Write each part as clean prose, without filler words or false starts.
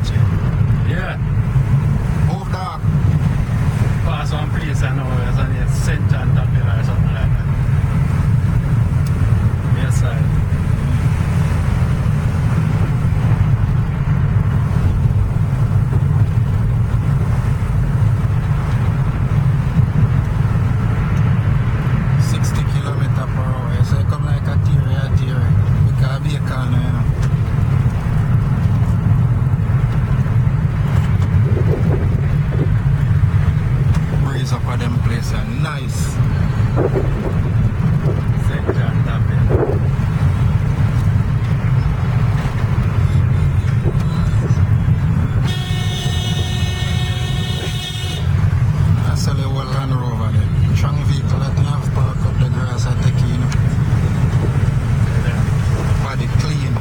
catchy. Yeah. Move dog. Pass one place I know there's only a St. John Tapil or something like that. Yes, sir. Nice. St. John Tapil. That's a little Land Rover there. Strong vehicle that you have parked up the grass and take in. Body clean.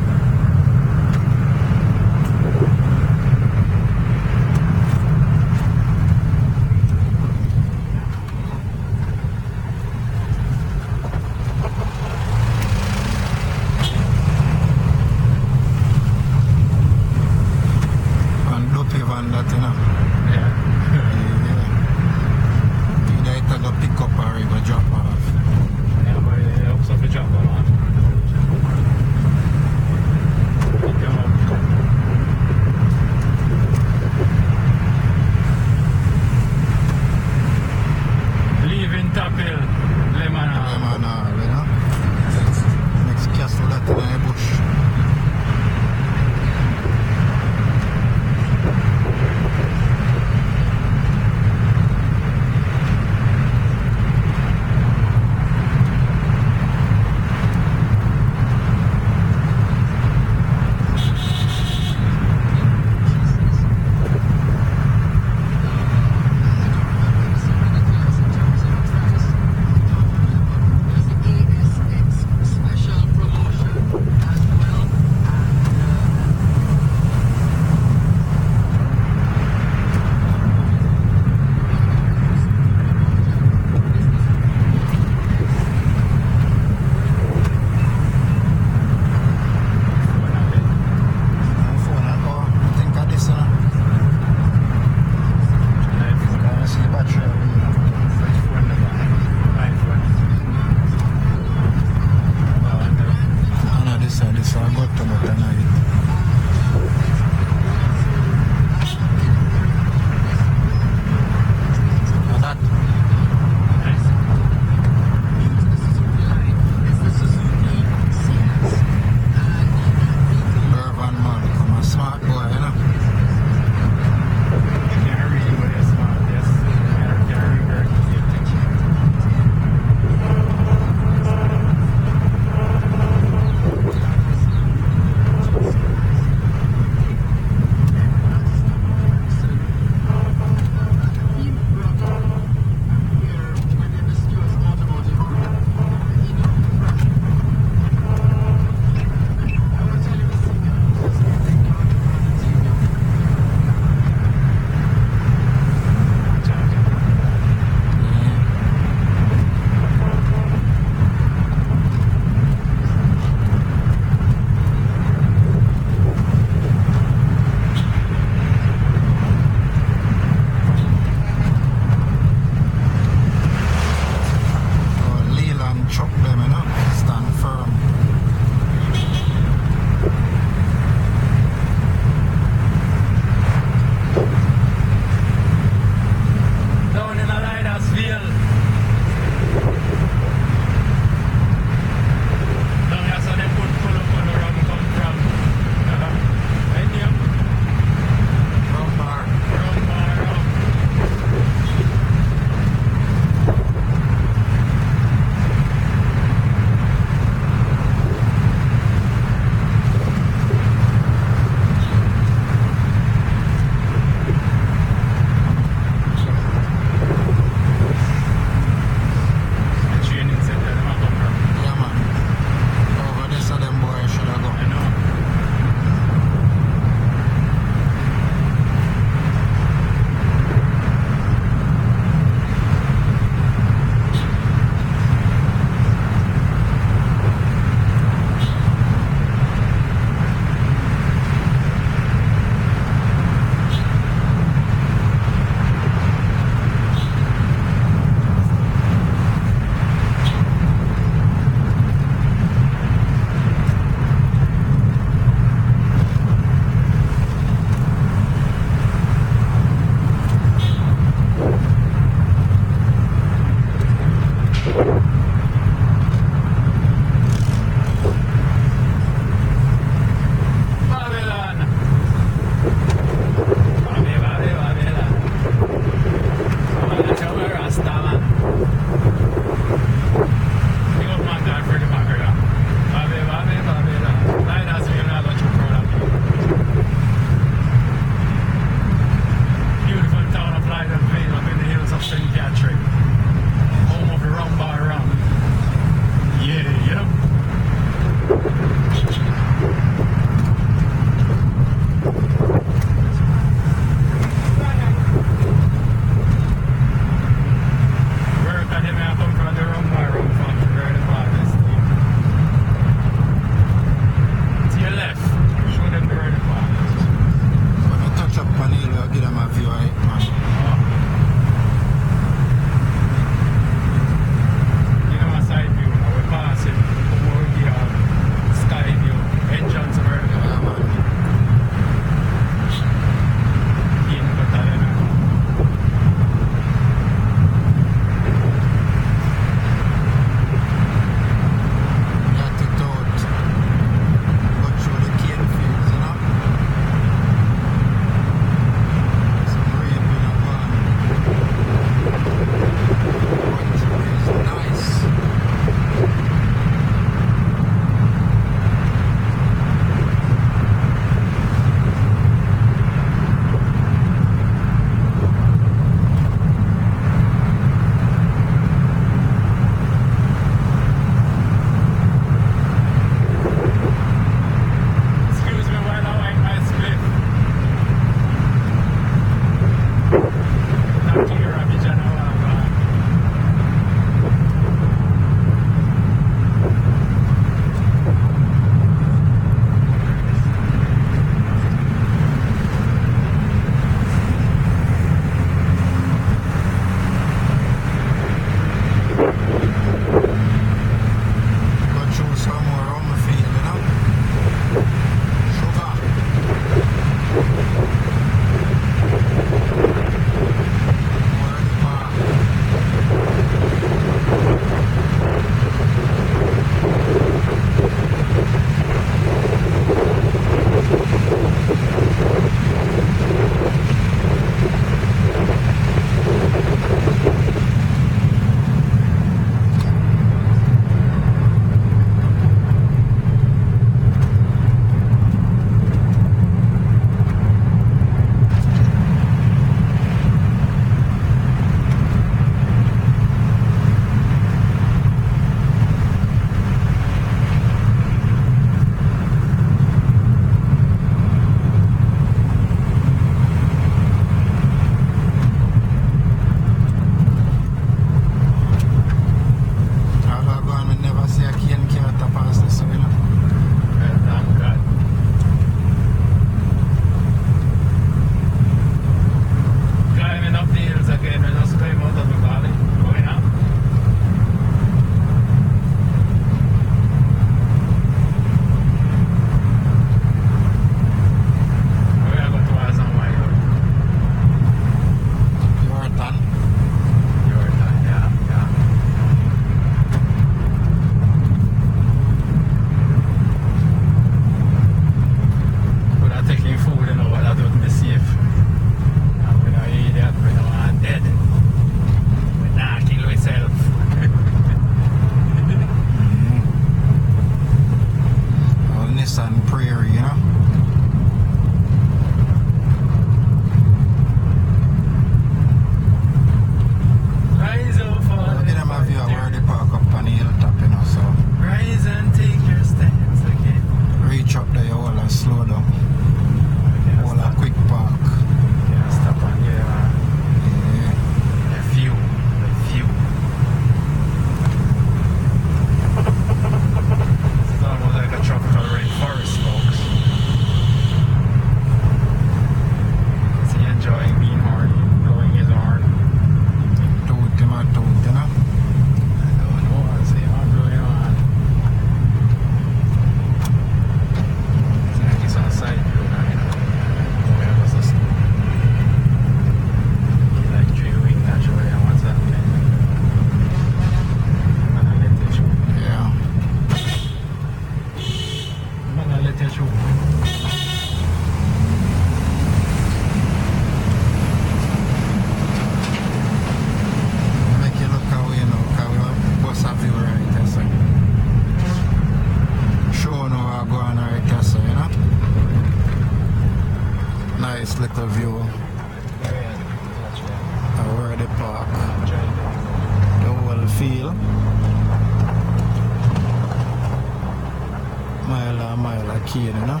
cane, you know.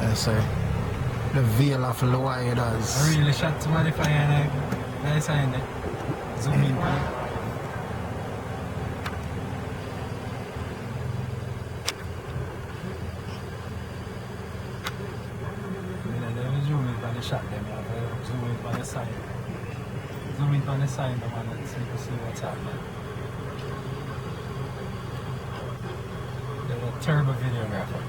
I say the veil of Loidas. I really shot to modify and I signed it. Zoom in. Zoom in on the shot them, zoom in on the side. Zoom in on the side, man, and see what's happening. They're a turbo videographer.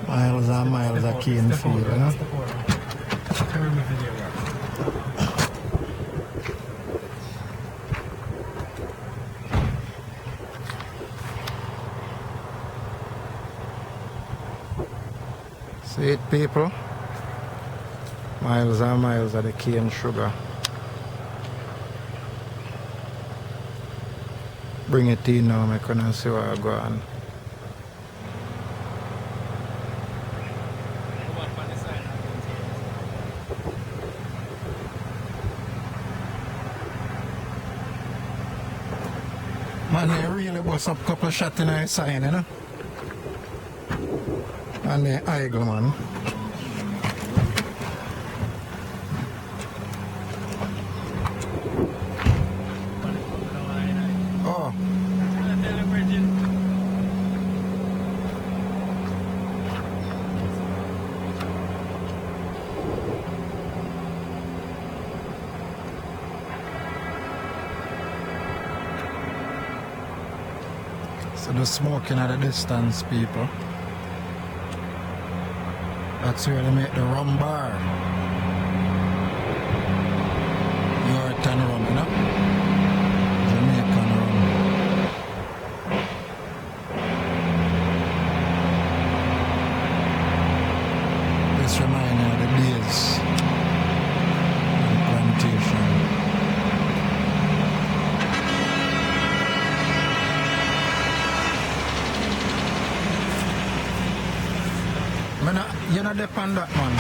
Miles and miles of cane field, you know. Turbo videographer. See it, people? Miles and miles of the cane sugar. Bring it in now, I couldn't see what I go on. Man, they really bust up a couple of shots in the sign, you know? And the eagle, man. Oh. So the smoking at a distance, people. That's where they make the rum bar. Yorktown rum, you know? Jamaican rum. This reminds me of the days of the plantation. You're not depend that, man.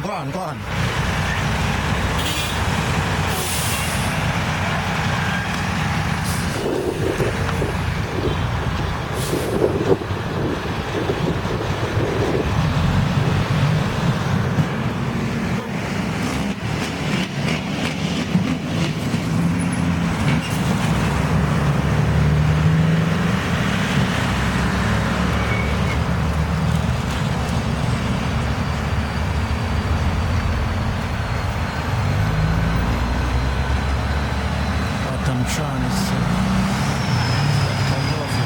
Go on. I'm trying to say. I love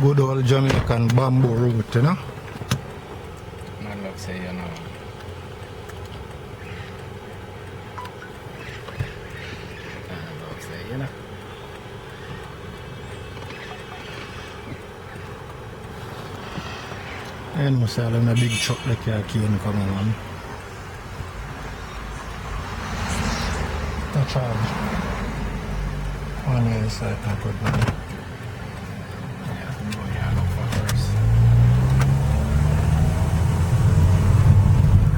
good old Jamaican bamboo root, you know? Man love say, you know. you know. And must have a big truck like a cane coming on. The charge. On the other side, I put money. Yeah, I'm going yellow first.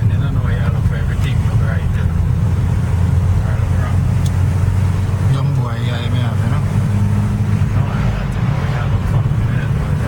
And then I know yellow for everything look right, you know. Or look wrong. Young boy, yeah, me have, you know. No, I have to know yellow for a minute, but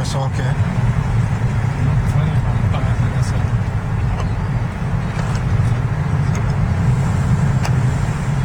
So okay.